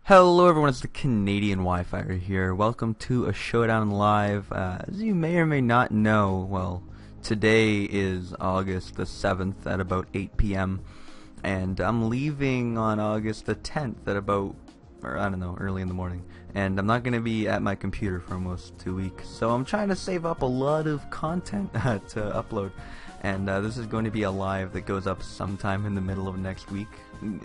Hello everyone, it's the CanadianWifier here. Welcome to a Showdown Live. As you may or may not know, well, today is August the 7th at about 8 p.m. and I'm leaving on August the 10th at about, or I don't know, early in the morning. And I'm not going to be at my computer for almost 2 weeks, so I'm trying to save up a lot of content to upload. And this is going to be a live that goes up sometime in the middle of next week.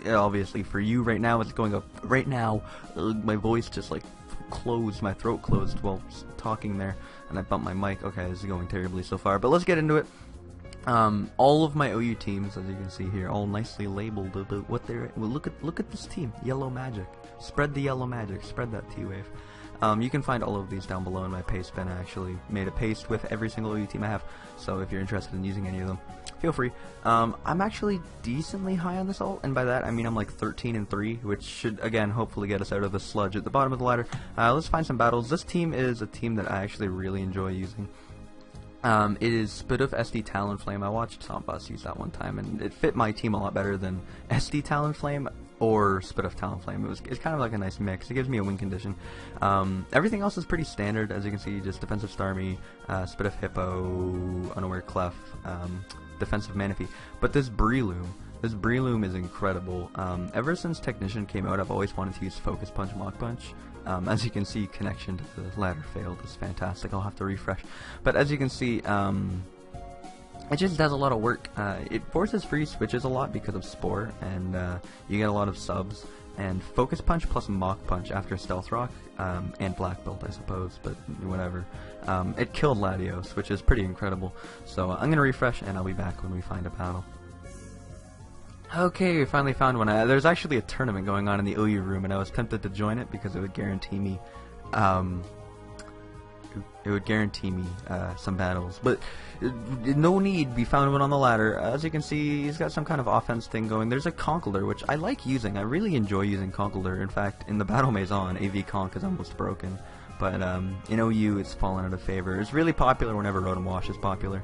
Obviously for you right now it's going up right now. My voice just like closed, my throat closed while talking there, and I bumped my mic. Okay, this is going terribly so far, but let's get into it. All of my OU teams, as you can see here, all nicely labeled about what they're. Well, look at this team, Yellow Magic. Spread the yellow magic, spread that T-wave. You can find all of these down below in my Pastebin. I actually made a paste with every single OU team I have, so if you're interested in using any of them, feel free. I'm actually decently high on this ult, and by that I mean I'm like 13-3, which should, again, hopefully get us out of the sludge at the bottom of the ladder. Let's find some battles. This team is a team that I actually really enjoy using. It is Spit of SD Talonflame. I watched Sombus use that one time, and it fit my team a lot better than SD Talonflame or Spit of Talonflame. It's kind of like a nice mix. It gives me a win condition. Everything else is pretty standard, as you can see. Just defensive Starmie, Spit of Hippo, Unaware Clef, defensive Manaphy. But this Breloom is incredible. Ever since Technician came out, I've always wanted to use Focus Punch, Mach Punch. As you can see, connection to the ladder failed. It's fantastic. I'll have to refresh. But as you can see, it just does a lot of work. It forces free switches a lot because of Spore, and you get a lot of subs. And Focus Punch plus Mach Punch after Stealth Rock, and Black Belt, I suppose, but whatever. It killed Latios, which is pretty incredible. So I'm going to refresh, and I'll be back when we find a battle. Okay, we finally found one. There's actually a tournament going on in the OU room, and I was tempted to join it because it would guarantee me, some battles. But no need. We found one on the ladder. As you can see, he's got some kind of offense thing going. There's a Conkeldurr, which I like using. I really enjoy using Conkeldurr. In fact, in the Battle Maison, AV Conk is almost broken. But in OU, it's fallen out of favor. It's really popular whenever Rotom Wash is popular.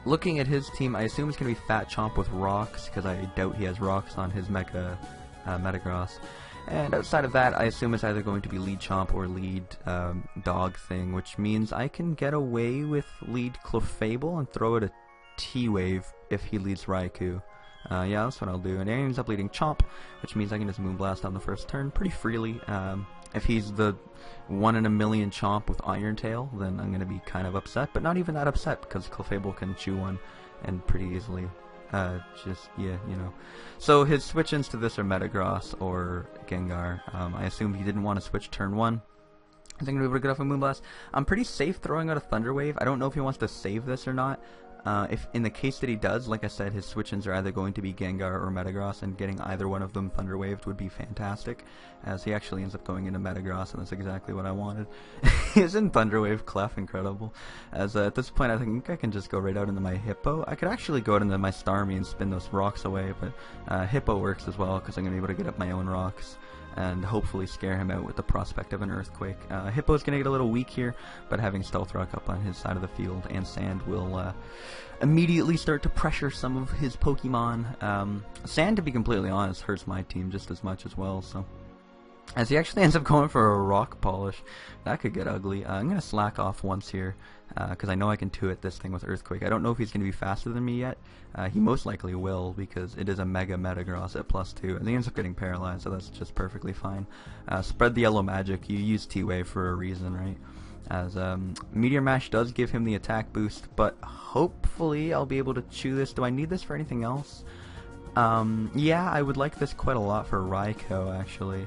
Looking at his team, I assume it's going to be Fat Chomp with Rocks, because I doubt he has Rocks on his Metagross. And outside of that, I assume it's either going to be Lead Chomp or Lead Dog thing, which means I can get away with Lead Clefable and throw it a T-Wave if he leads Raikou. Yeah, that's what I'll do. And he ends up leading Chomp, which means I can just Moonblast on the first turn pretty freely. If he's the 1 in a million Chomp with Iron Tail, then I'm going to be kind of upset, but not even that upset, because Clefable can chew one, and pretty easily. Yeah, you know. So his switch-ins to this are Metagross or Gengar. I assume he didn't want to switch turn 1. I think I'm going to be able to get off a Moonblast. I'm pretty safe throwing out a Thunder Wave. I don't know if he wants to save this or not. If in the case that he does, like I said, his switch-ins are either going to be Gengar or Metagross, and getting either one of them Thunder Waved would be fantastic, as he actually ends up going into Metagross, and that's exactly what I wanted. Isn't Thunder Wave Clef incredible? As at this point, I think I can just go right out into my Hippo. I could actually go out into my Starmie and spin those rocks away, but Hippo works as well, because I'm going to be able to get up my own rocks and hopefully scare him out with the prospect of an Earthquake. Hippo's going to get a little weak here, but having Stealth Rock up on his side of the field and Sand will immediately start to pressure some of his Pokemon. Sand, to be completely honest, hurts my team just as much as well, so. As he actually ends up going for a Rock Polish, that could get ugly. I'm going to slack off once here, because I know I can 2-hit this thing with Earthquake. I don't know if he's going to be faster than me yet. He most likely will, because it is a Mega Metagross at +2, and he ends up getting paralyzed, so that's just perfectly fine. Spread the yellow magic. You use T-Wave for a reason, right? As Meteor Mash does give him the attack boost, but hopefully I'll be able to chew this. Do I need this for anything else? Yeah, I would like this quite a lot for Raikou, actually.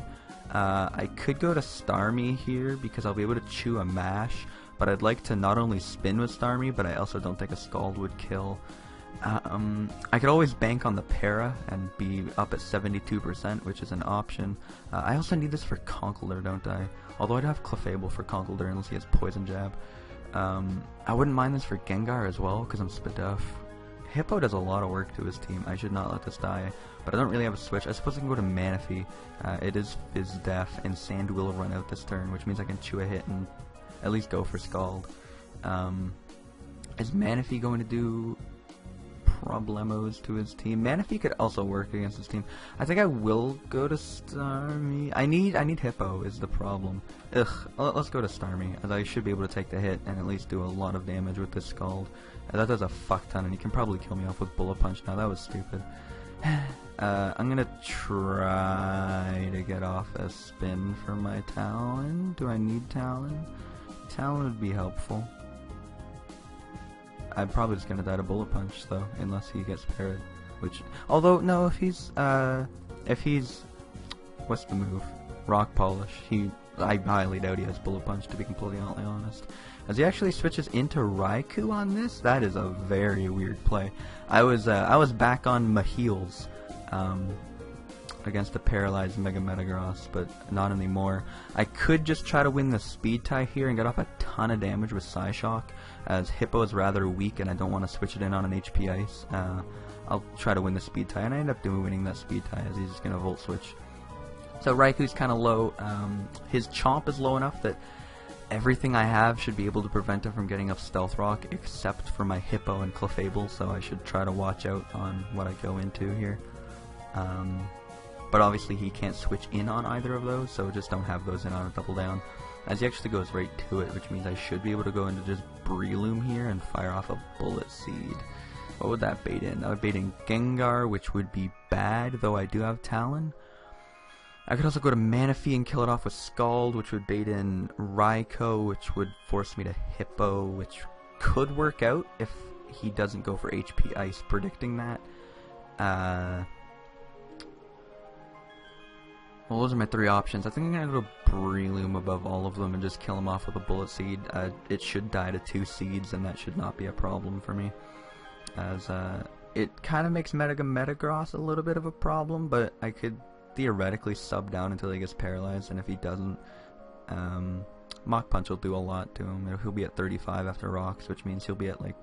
I could go to Starmie here because I'll be able to chew a Mash, but I'd like to not only spin with Starmie, but I also don't think a Scald would kill. I could always bank on the Para and be up at 72%, which is an option. I also need this for Conkeldurr, don't I? Although I'd have Clefable for Conkeldurr unless he has Poison Jab. I wouldn't mind this for Gengar as well, because I'm Spadef. Hippo does a lot of work to his team. I should not let this die, but I don't really have a switch. I suppose I can go to Manaphy. It is Fizz Def, and Sand will run out this turn, which means I can chew a hit and at least go for Scald. Is Manaphy going to do problemos to his team. Manaphy could also work against his team. I think I will go to Starmie. I need Hippo is the problem. Ugh, let's go to Starmie, as I should be able to take the hit and at least do a lot of damage with this Scald. That does a fuck ton, and he can probably kill me off with Bullet Punch now. That was stupid. I'm gonna try to get off a spin for my Talon. Do I need Talon? Talon would be helpful. I'm probably just gonna die to Bullet Punch though, unless he gets parried. Which, although no, if he's, what's the move? Rock Polish. I highly doubt he has Bullet Punch, to be completely honest. As he actually switches into Raikou on this, that is a very weird play. I was back on my heels, against the paralyzed Mega Metagross, but not anymore. I could just try to win the speed tie here and get off a ton of damage with Psyshock, as Hippo is rather weak and I don't want to switch it in on an HP Ice. I'll try to win the speed tie, and I end up winning that speed tie as he's just going to Volt Switch. So Raikou's kind of low. His Chomp is low enough that everything I have should be able to prevent him from getting up Stealth Rock, except for my Hippo and Clefable, so I should try to watch out on what I go into here. But obviously he can't switch in on either of those, so just don't have those in on a double down. As he actually goes right to it, which means I should be able to go into just Breloom here and fire off a Bullet Seed. What would that bait in? That would bait in Gengar, which would be bad, though I do have Talon. I could also go to Manaphy and kill it off with Scald, which would bait in Raikou, which would force me to Hippo, which could work out if he doesn't go for HP Ice, predicting that. Well, those are my three options. I think I'm going to go Breloom above all of them and just kill him off with a Bullet Seed. It should die to 2 seeds, and that should not be a problem for me. As it kind of makes Metagross a little bit of a problem, but I could theoretically sub down until he gets paralyzed, and if he doesn't, Mach Punch will do a lot to him. He'll be at 35 after Rocks, which means he'll be at like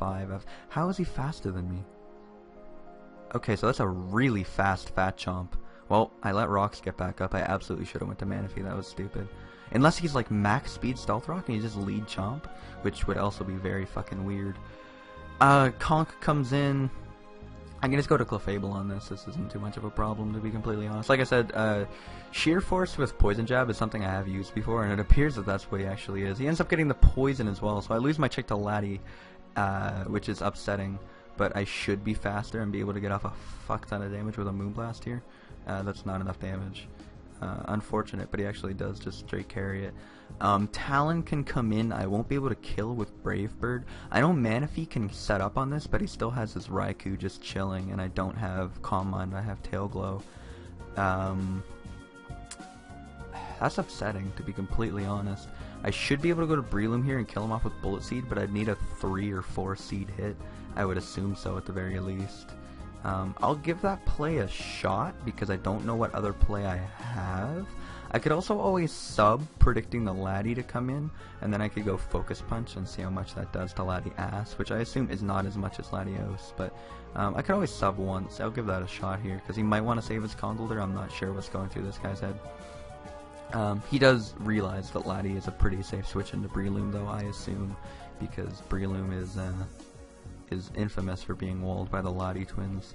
5 after... How is he faster than me? Okay, so that's a really fast Fat Chomp. Well, I let Rocks get back up. I absolutely should have went to Manaphy. That was stupid. Unless he's like max speed Stealth Rock and he just lead Chomp, which would also be very fucking weird. Conk comes in. I can just go to Clefable on this. This isn't too much of a problem, to be completely honest. Like I said, Sheer Force with Poison Jab is something I have used before, and it appears that that's what he actually is. He ends up getting the Poison as well, so I lose my Chick to Laddie, which is upsetting. But I should be faster and be able to get off a fuck ton of damage with a Moonblast here. That's not enough damage. Unfortunate, but he actually does just straight carry it. Talon can come in. I won't be able to kill with Brave Bird. I know Manaphy can set up on this, but he still has his Raikou just chilling, and I don't have Calm Mind. I have Tail Glow. That's upsetting, to be completely honest. I should be able to go to Breloom here and kill him off with Bullet Seed, but I'd need a 3 or 4 seed hit. I would assume so at the very least. I'll give that play a shot because I don't know what other play I have. I could also always sub, predicting the Laddie to come in, and then I could go Focus Punch and see how much that does to Laddie Ass, which I assume is not as much as Latios, but I could always sub once. I'll give that a shot here because he might want to save his Conkeldurr. I'm not sure what's going through this guy's head. He does realize that Laddie is a pretty safe switch into Breloom, though, I assume, because Breloom is infamous for being walled by the Laddie twins.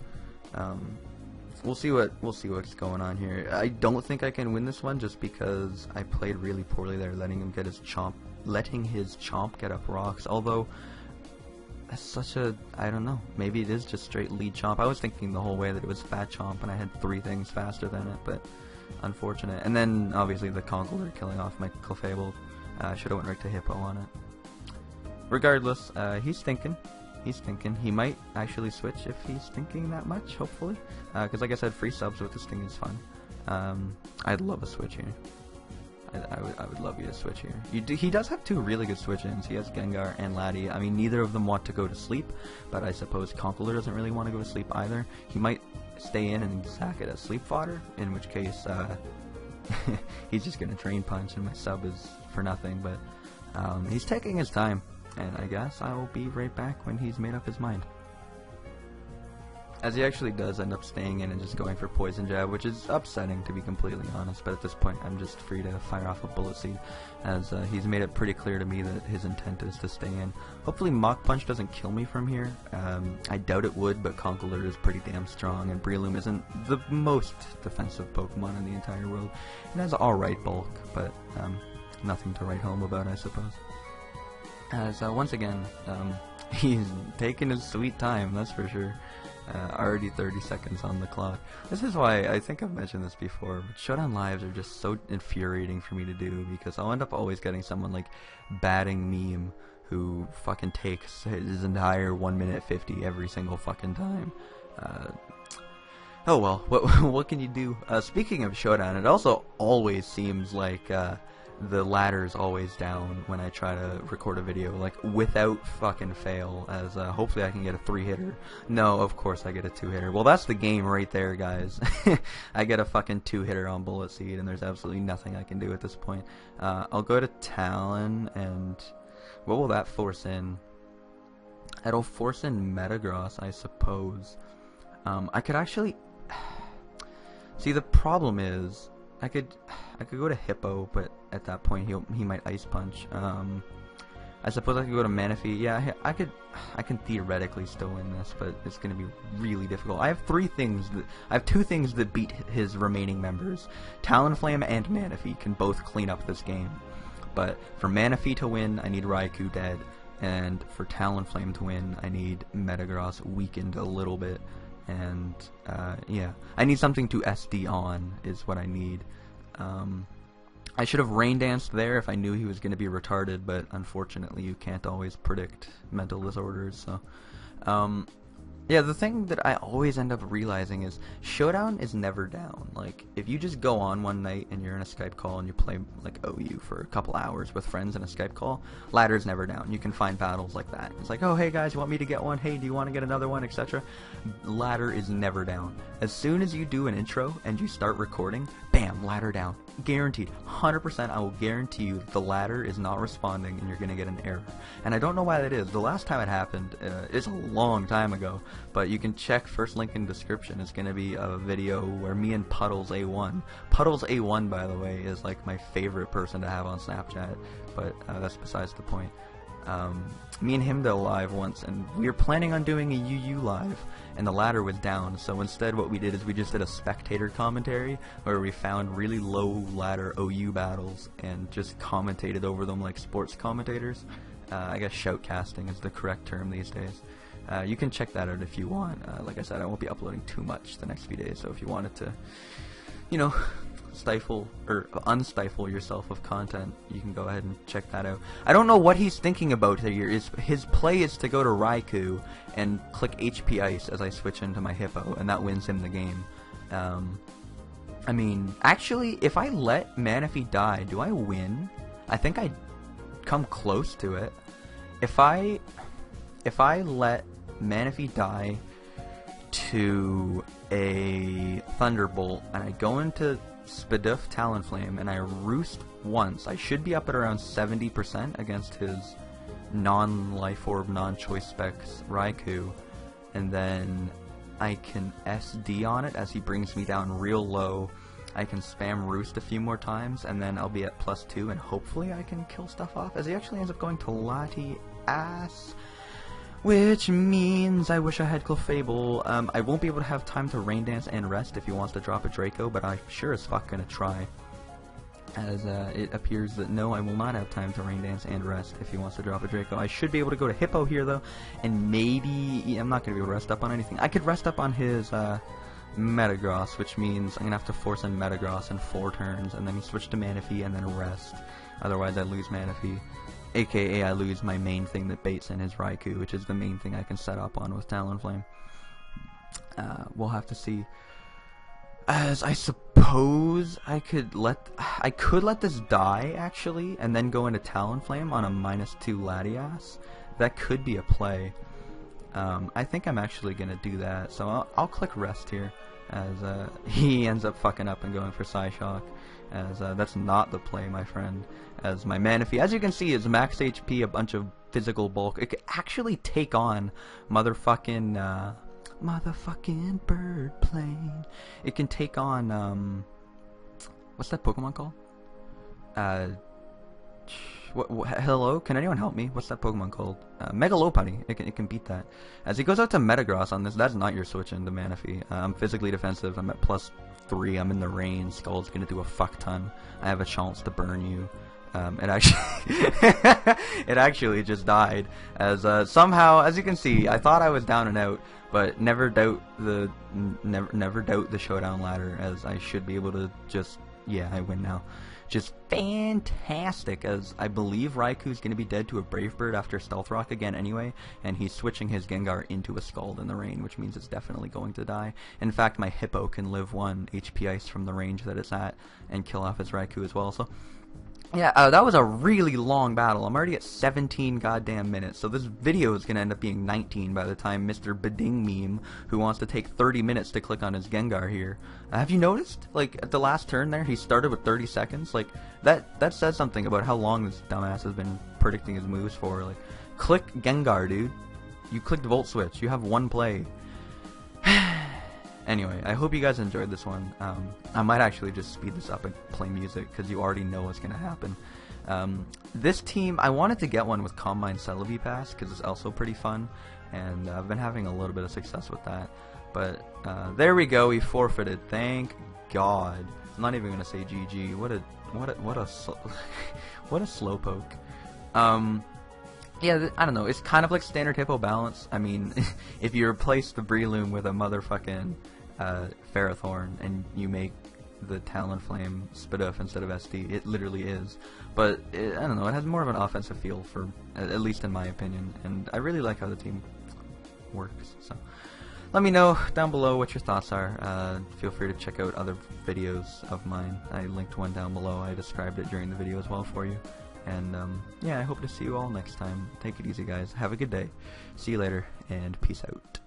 We'll see what's going on here. I don't think I can win this one just because I played really poorly there, letting him get his Chomp, letting his Chomp get up Rocks. Although that's such a, I don't know, maybe it is just straight lead Chomp. I was thinking the whole way that it was Fat Chomp, and I had 3 things faster than it, but unfortunate. And then obviously the Conkeldurr killing off my Clefable. Should have went right to Hippo on it. Regardless, he's thinking. He might actually switch if he's thinking that much, hopefully. Because like I said, free subs with this thing is fun. I'd love a switch here. I would love you to switch here. He does have 2 really good switch-ins. He has Gengar and Laddie. I mean, neither of them want to go to sleep, but I suppose Conkeldurr doesn't really want to go to sleep either. He might stay in and sack it as sleep fodder, in which case he's just going to Drain Punch and my sub is for nothing, but he's taking his time. And I guess I'll be right back when he's made up his mind. as he actually does end up staying in and just going for Poison Jab, which is upsetting to be completely honest, but at this point I'm just free to fire off a Bullet Seed, as he's made it pretty clear to me that his intent is to stay in. Hopefully Mach Punch doesn't kill me from here. I doubt it would, but Conkeldurr is pretty damn strong, and Breloom isn't the most defensive Pokemon in the entire world. It has alright bulk, but nothing to write home about, I suppose. As once again, he's taking his sweet time, that's for sure. Already 30 seconds on the clock. This is why, I think I've mentioned this before, but Showdown Lives are just so infuriating for me to do, because I'll end up always getting someone like Batting Meme who fucking takes his entire 1 minute 50 every single fucking time. Oh well, what can you do? Speaking of Showdown, it also always seems like the ladder's always down when I try to record a video, like without fucking fail, as hopefully I can get a 3-hitter. No, of course I get a 2-hitter. Well, that's the game right there, guys. I get a fucking 2-hitter on Bullet Seed, and there's absolutely nothing I can do at this point. I'll go to Talon, and what will that force in? It'll force in Metagross, I suppose. I could actually... See, the problem is, I could go to Hippo, but at that point he might Ice Punch. I suppose I could go to Manaphy. Yeah, I can theoretically still win this, but it's gonna be really difficult. I have two things that beat his remaining members. Talonflame and Manaphy can both clean up this game. But for Manaphy to win, I need Raikou dead, and for Talonflame to win, I need Metagross weakened a little bit. And yeah, I need something to SD on is what I need. I should have Rain Danced there if I knew he was going to be retarded, but unfortunately you can't always predict mental disorders. So yeah, the thing that I always end up realizing is Showdown is never down. Like, if you just go on one night and you're in a Skype call and you play like OU for a couple hours with friends in a Skype call, ladder's never down. You can find battles like that. It's like, oh hey guys, you want me to get one? Hey, do you want to get another one, etc. Ladder is never down. As soon as you do an intro and you start recording, bam, ladder down. Guaranteed. 100% I will guarantee you that the ladder is not responding and you're going to get an error. And I don't know why that is. The last time it happened, it's a long time ago, but you can check first link in description. It's going to be a video where me and Puddles A1. Puddles A1, by the way, is like my favorite person to have on Snapchat, but that's besides the point. Me and him did a live once, and we were planning on doing a UU live, and the ladder was down, so instead what we did is we just did a spectator commentary, where we found really low ladder OU battles, and just commentated over them like sports commentators. I guess shoutcasting is the correct term these days. You can check that out if you want. Like I said, I won't be uploading too much the next few days, so if you wanted to, you know, stifle or unstifle yourself of content, you can go ahead and check that out. I don't know what he's thinking about here. His play is to go to Raikou and click HP Ice as I switch into my Hippo, and that wins him the game. I mean, actually, if I let Manaphy die, do I win? I think I come close to it. If I let Manaphy die to a Thunderbolt and I go into Spadoof Talonflame and I roost once, I should be up at around 70% against his non-life orb, non-choice specs Raikou, and then I can SD on it as he brings me down real low. I can spam roost a few more times, and then I'll be at +2, and hopefully I can kill stuff off, as he actually ends up going to Latias, which means I wish I had Clefable. I won't be able to have time to Rain Dance and rest if he wants to drop a Draco, but I'm sure as fuck gonna try, as it appears that no, I will not have time to Rain Dance and rest if he wants to drop a Draco. I should be able to go to Hippo here though, and maybe, I'm not gonna be able to rest up on anything. I could rest up on his Metagross, which means I'm gonna have to force in Metagross in 4 turns, and then he switch to Manaphy and then rest. Otherwise I lose Manaphy. AKA I lose my main thing that baits in his Raikou, which is the main thing I can set up on with Talonflame. We'll have to see. As I suppose I could let this die actually, and then go into Talonflame on a -2 Latias. That could be a play. I think I'm actually gonna do that, so I'll click rest here, as he ends up fucking up and going for Psyshock, as that's not the play, my friend. As my Manaphy, as you can see, is max HP, a bunch of physical bulk. It could actually take on motherfucking motherfucking bird plane. It can take on, what's that Pokemon called? Hello? Can anyone help me? What's that Pokemon called? Megalopony. It can beat that. As he goes out to Metagross on this, that's not your switch into Manaphy. I'm physically defensive. I'm at +3. I'm in the rain. Skull's gonna do a fuck ton. I have a chance to burn you. It actually just died. As somehow, as you can see, I thought I was down and out, but never doubt the Showdown ladder, as I should be able to just, yeah, I win now. Just fantastic, as I believe Raikou's going to be dead to a Brave Bird after Stealth Rock again anyway, and he's switching his Gengar into a Scald in the rain, which means it's definitely going to die. In fact, my Hippo can live 1 HP Ice from the range that it's at and kill off his Raikou as well, so yeah, that was a really long battle. I'm already at 17 goddamn minutes, so this video is going to end up being 19 by the time Mr. Beding Meme, who wants to take 30 minutes to click on his Gengar here. Have you noticed? Like, at the last turn there, he started with 30 seconds. Like, that says something about how long this dumbass has been predicting his moves for. Like, click Gengar, dude. You clicked Volt Switch. You have 1 play. Anyway, I hope you guys enjoyed this one. I might actually just speed this up and play music, because you already know what's going to happen. This team, I wanted to get one with Combine Celebi Pass, because it's also pretty fun, and I've been having a little bit of success with that. But there we go, we forfeited. Thank God. I'm not even going to say GG. What a slowpoke. Yeah, I don't know. It's kind of like standard Hippo balance. I mean, if you replace the Breloom with a motherfucking Ferrothorn and you make the Talonflame Spidoof instead of SD, it literally is. But I don't know. It has more of an offensive feel, for at least in my opinion, and I really like how the team works. So let me know down below what your thoughts are. Feel free to check out other videos of mine. I linked one down below. I described it during the video as well for you. And yeah, I hope to see you all next time. Take it easy, guys. Have a good day. See you later, and peace out.